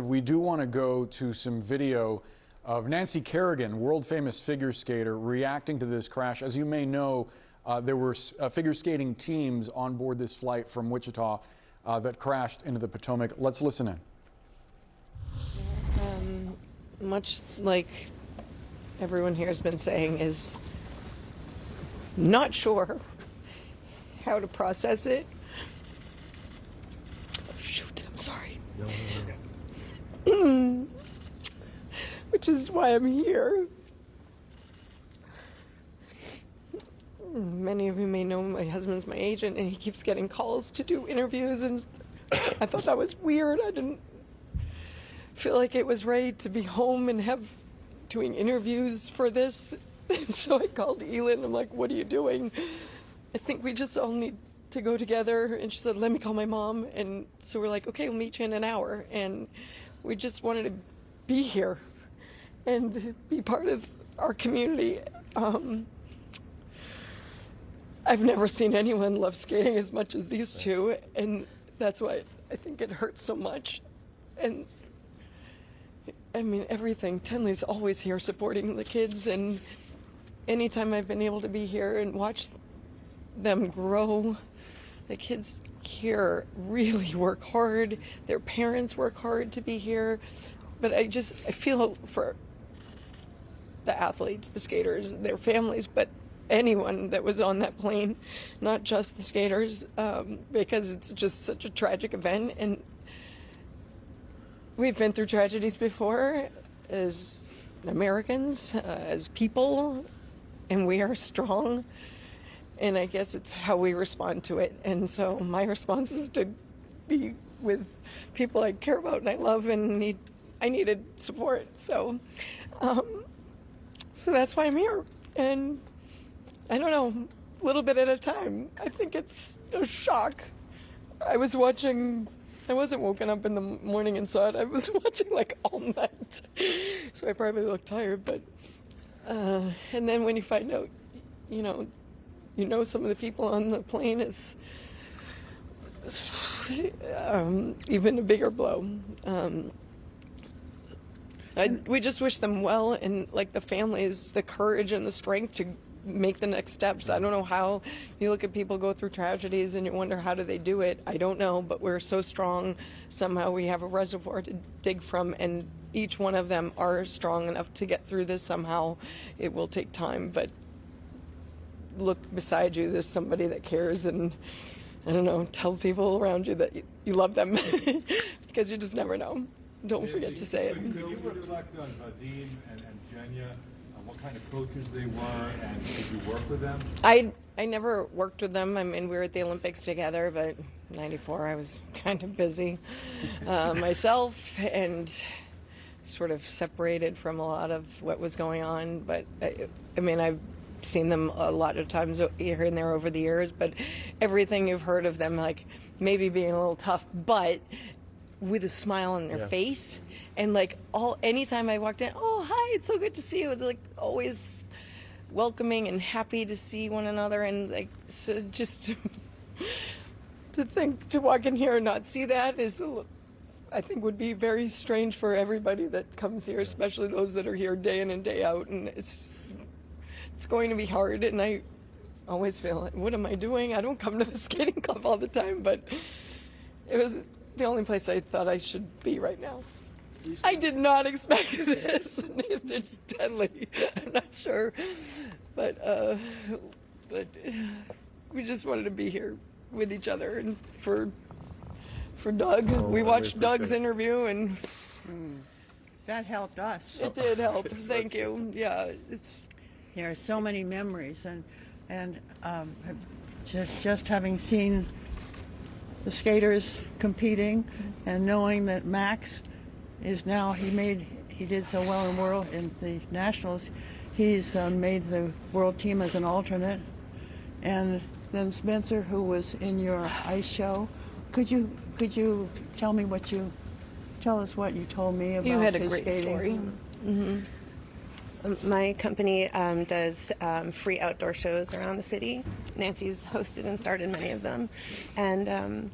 We do want to go to some video of Nancy Kerrigan, world-famous figure skater, reacting to this crash. As you may know, there were figure skating teams on board this flight from Wichita that crashed into the Potomac. Let's listen in. Much like everyone here has been saying, is not sure how to process it. Oh, shoot, I'm sorry. No. Which is why I'm here. Many of you may know my husband's my agent, and he keeps getting calls to do interviews, and I thought that was weird. I didn't feel like it was right to be home and doing interviews for this. So I called Elin. I'm like, what are you doing? I think we just all need to go together. And she said, let me call my mom. And so we're like, okay, we'll meet you in an hour. And we just wanted to be here and be part of our community. I've never seen anyone love skating as much as these two, and that's why I think it hurts so much. And I mean, everything. Tenley's always here supporting the kids, and anytime I've been able to be here and watch them grow, the kids here really work hard. Their parents work hard to be here. But I feel for the athletes, the skaters, their families, but anyone that was on that plane, not just the skaters, because it's just such a tragic event. And we've been through tragedies before as Americans, as people, and we are strong. And I guess it's how we respond to it. And so my response was to be with people I care about and I love, and I needed support. So that's why I'm here. And I don't know, a little bit at a time. I think it's a shock. I wasn't woken up in the morning and saw it. I was watching like all night. So I probably look tired, but, and then when you find out, you know some of the people on the plane, is even a bigger blow. We just wish them well, and like the families, the courage and the strength to make the next steps. I don't know how. You look at people go through tragedies and you wonder, how do they do it? I don't know, but we're so strong. Somehow we have a reservoir to dig from, and each one of them are strong enough to get through this somehow. It will take time, but look beside you. There's somebody that cares, and I don't know, tell people around you that you love them because you just never know. Don't forget to say it. Could you reflect on Vadim and Jenya, what kind of coaches they were, and did you work with them? I never worked with them. I mean, we were at the Olympics together, but '94 I was kind of busy myself and sort of separated from a lot of what was going on. But I mean, I've seen them a lot of times here and there over the years, but everything you've heard of them, like maybe being a little tough, but with a smile on their face. And like anytime I walked in, oh, hi, it's so good to see you. It's like always welcoming and happy to see one another. And like, so just to walk in here and not see that I think would be very strange for everybody that comes here, especially those that are here day in and day out. And it's going to be hard. And I always feel like, what am I doing? I don't come to the skating club all the time, but it was the only place I thought I should be right now. I did not expect this. Neither did Tenley. I'm not sure, but we just wanted to be here with each other, and for Doug. We watched Doug's interview, and that helped us. It did help. Thank you. Yeah, There are so many memories, and just having seen the skaters competing, and knowing that Max is now, he did so well in the nationals. He's made the world team as an alternate, and then Spencer, who was in your ice show. Could you tell us what you told me about? You had a his great skating? story. Mm-hmm. My company does free outdoor shows around the city. Nancy's hosted and started many of them. And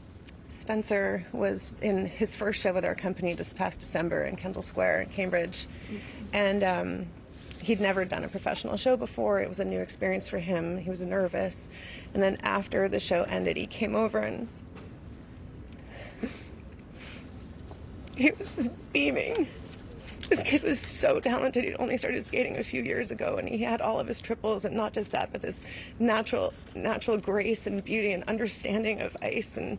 Spencer was in his first show with our company this past December in Kendall Square in Cambridge. And he'd never done a professional show before. It was a new experience for him. He was nervous. And then after the show ended, he came over and he was just beaming. This kid was so talented. He'd only started skating a few years ago, and he had all of his triples, and not just that, but this natural grace and beauty and understanding of ice and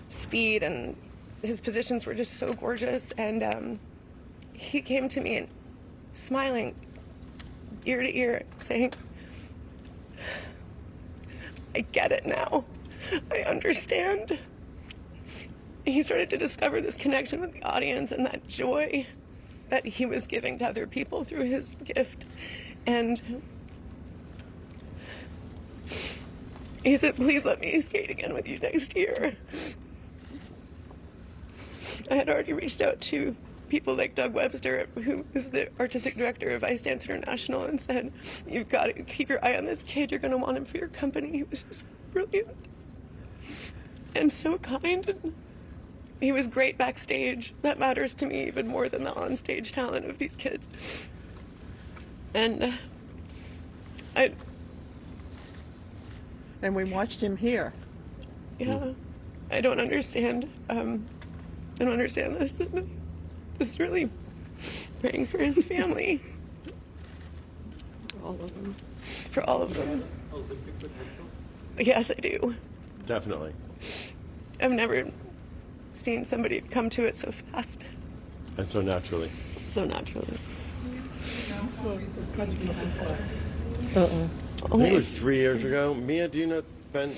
speed, and his positions were just so gorgeous. And he came to me and smiling ear to ear, saying, "I get it now. I understand." He started to discover this connection with the audience and that joy that he was giving to other people through his gift. And he said, "Please let me skate again with you next year." I had already reached out to people like Doug Webster, who is the artistic director of Ice Dance International, and said, "You've got to keep your eye on this kid. You're going to want him for your company." He was just brilliant and so kind. And he was great backstage. That matters to me even more than the on-stage talent of these kids. And And we watched him here. yeah, I don't understand. I don't understand this. I'm just really praying for his family. For all of them. For all of them. Yes, I do. Definitely. I've never seen somebody come to it so fast, And so naturally. so naturally. I think it was 3 years ago. Mia, do you know Ben?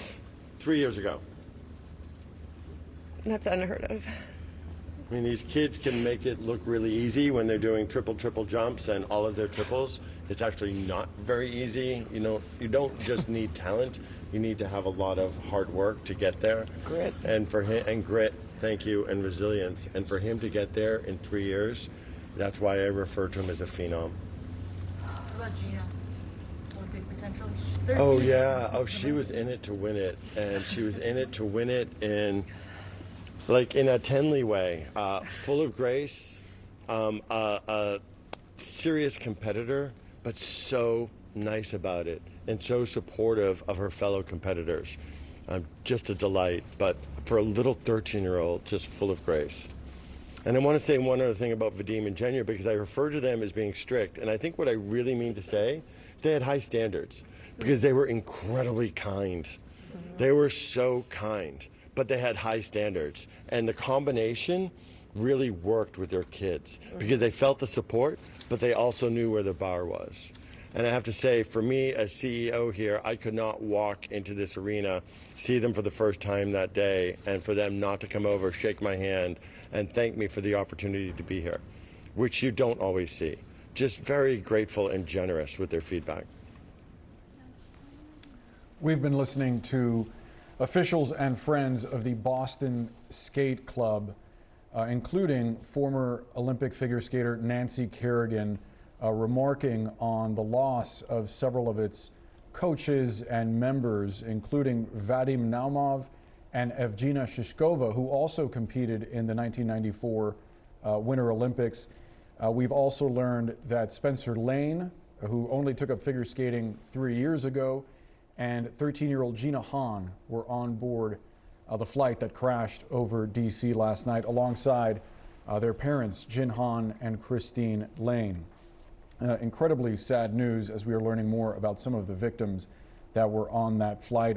3 years ago. That's unheard of. I mean, these kids can make it look really easy when they're doing triple jumps and all of their triples. It's actually not very easy. You know, you don't just need talent. You need to have a lot of hard work to get there. Grit. And for him, and grit, thank you, and resilience. And for him to get there in 3 years, that's why I refer to him as a phenom. What about Gina? Olympic potential? Oh yeah. Oh, she was in it to win it, and she was in it to win it in, like, in a Tenley way, full of grace, a serious competitor, but so nice about it and so supportive of her fellow competitors. Just a delight, but for a little 13-year-old, just full of grace. And I want to say one other thing about Vadim and Jenya, because I refer to them as being strict, and I think what I really mean to say is they had high standards, because they were incredibly kind. They were so kind, but they had high standards. And the combination really worked with their kids, because they felt the support, but they also knew where the bar was. And I have to say, for me as CEO here, I could not walk into this arena, see them for the first time that day, and for them not to come over, shake my hand, and thank me for the opportunity to be here, which you don't always see. Just very grateful and generous with their feedback. We've been listening to officials and friends of the Boston Skate Club, including former Olympic figure skater Nancy Kerrigan, remarking on the loss of several of its coaches and members, including Vadim Naumov and Evgenia Shishkova, who also competed in the 1994 Winter Olympics. We've also learned that Spencer Lane, who only took up figure skating 3 years ago, and 13-year-old Gina Han were on board the flight that crashed over D.C. last night alongside their parents, Jin Han and Christine Lane. Incredibly sad news as we are learning more about some of the victims that were on that flight.